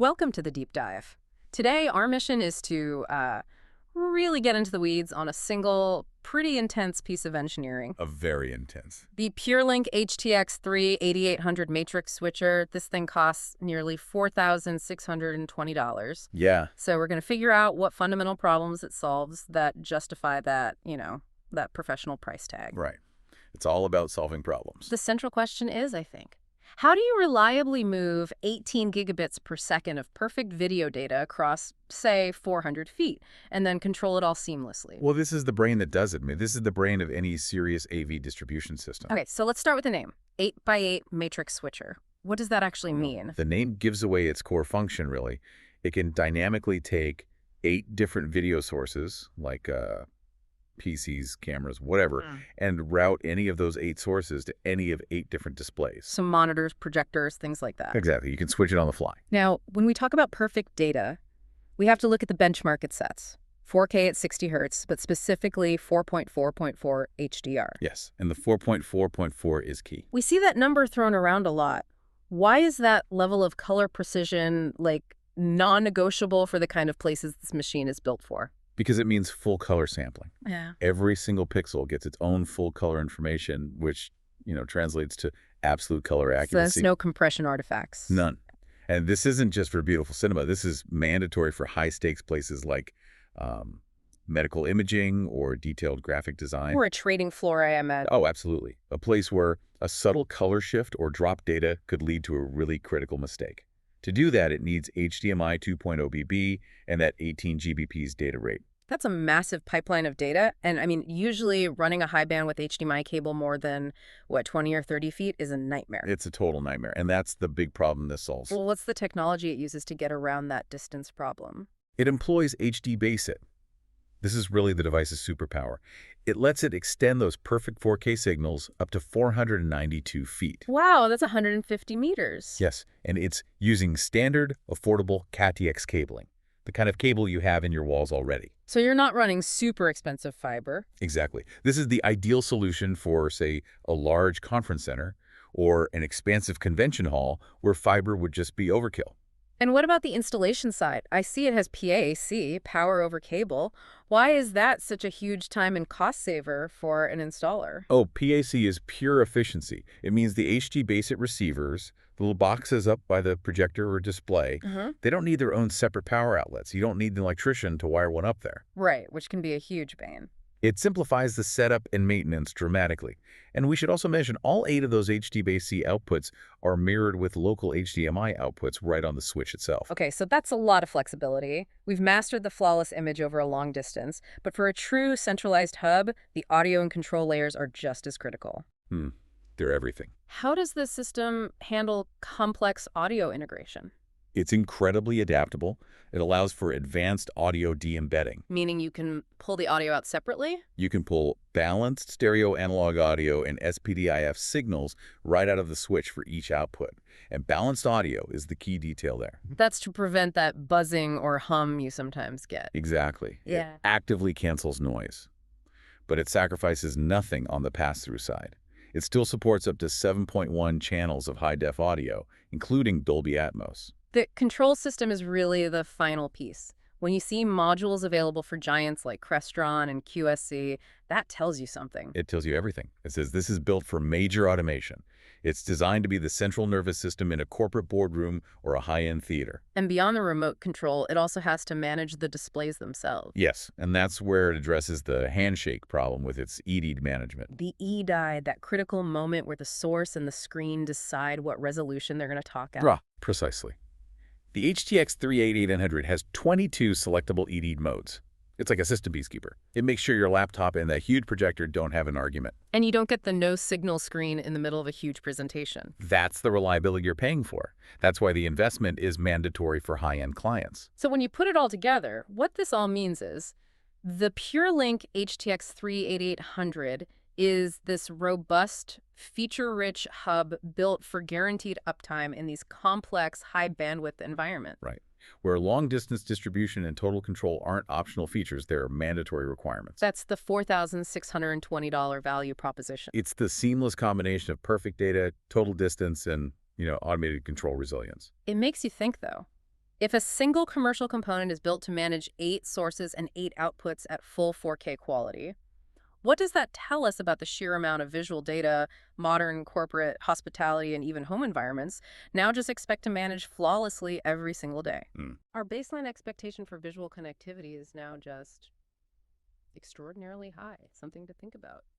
Welcome to the deep dive. Today, our mission is to really get into the weeds on a single, pretty intense piece of engineering. A very intense. The PureLink HTX III 8800 matrix switcher. This thing costs nearly $4,620. Yeah. So we're going to figure out what fundamental problems it solves that justify that, that professional price tag. Right. It's all about solving problems. The central question is, I think, how do you reliably move 18 gigabits per second of perfect video data across, say, 400 feet, and then control it all seamlessly? Well, this is the brain that does it. I mean, this is the brain of any serious AV distribution system. Okay, so let's start with the name. 8x8 matrix switcher. What does that actually mean? The name gives away its core function, really. It can dynamically take 8 different video sources, like PCs, cameras, whatever, and route any of those 8 sources to any of 8 different displays. Some monitors, projectors, things like that. Exactly. You can switch it on the fly. Now, when we talk about perfect data, we have to look at the benchmark it sets. 4K at 60 hertz, but specifically 4.4.4 HDR. Yes, and the 4.4.4 is key. We see that number thrown around a lot. Why is that level of color precision, non-negotiable for the kind of places this machine is built for? Because it means full color sampling. Yeah. Every single pixel gets its own full color information, which, translates to absolute color accuracy. So there's no compression artifacts. None. And this isn't just for beautiful cinema. This is mandatory for high-stakes places like medical imaging or detailed graphic design. Or a trading floor, I imagine. Oh, absolutely. A place where a subtle color shift or drop data could lead to a really critical mistake. To do that, it needs HDMI 2.0 BB and that 18 Gbps data rate. That's a massive pipeline of data. And usually running a high bandwidth HDMI cable more than, 20 or 30 feet is a nightmare. It's a total nightmare. And that's the big problem this solves. Well, what's the technology it uses to get around that distance problem? It employs HDBaseT. This is really the device's superpower. It lets it extend those perfect 4K signals up to 492 feet. Wow, that's 150 meters. Yes, and it's using standard, affordable CATX cabling, the kind of cable you have in your walls already. So you're not running super expensive fiber. Exactly. This is the ideal solution for, say, a large conference center or an expansive convention hall where fiber would just be overkill. And what about the installation side? I see it has PAC, power over cable. Why is that such a huge time and cost saver for an installer? Oh, PAC is pure efficiency. It means the HDBaseT receivers, the little boxes up by the projector or display, they don't need their own separate power outlets. You don't need an electrician to wire one up there. Right, which can be a huge bane. It simplifies the setup and maintenance dramatically. And we should also mention all 8 of those HDBaseT outputs are mirrored with local HDMI outputs right on the switch itself. Okay, so that's a lot of flexibility. We've mastered the flawless image over a long distance, but for a true centralized hub, the audio and control layers are just as critical. They're everything. How does this system handle complex audio integration? It's incredibly adaptable. It allows for advanced audio de-embedding. Meaning you can pull the audio out separately? You can pull balanced stereo analog audio and SPDIF signals right out of the switch for each output. And balanced audio is the key detail there. That's to prevent that buzzing or hum you sometimes get. Exactly. Yeah. It actively cancels noise. But it sacrifices nothing on the pass-through side. It still supports up to 7.1 channels of high-def audio, including Dolby Atmos. The control system is really the final piece. When you see modules available for giants like Crestron and QSC, that tells you something. It tells you everything. It says this is built for major automation. It's designed to be the central nervous system in a corporate boardroom or a high-end theater. And beyond the remote control, it also has to manage the displays themselves. Yes, and that's where it addresses the handshake problem with its ED management. The EDI, that critical moment where the source and the screen decide what resolution they're going to talk at. Precisely. The HTX III 8800 has 22 selectable ED modes. It's like a system peacekeeper. It makes sure your laptop and that huge projector don't have an argument. And you don't get the no signal screen in the middle of a huge presentation. That's the reliability you're paying for. That's why the investment is mandatory for high-end clients. So when you put it all together, what this all means is the PureLink HTX III 8800 is this robust, feature-rich hub built for guaranteed uptime in these complex, high-bandwidth environments. Right. Where long-distance distribution and total control aren't optional features, they're mandatory requirements. That's the $4,620 value proposition. It's the seamless combination of perfect data, total distance, and, automated control resilience. It makes you think, though. If a single commercial component is built to manage 8 sources and 8 outputs at full 4K quality, what does that tell us about the sheer amount of visual data modern corporate, hospitality, and even home environments now just expect to manage flawlessly every single day? Hmm. Our baseline expectation for visual connectivity is now just extraordinarily high, something to think about.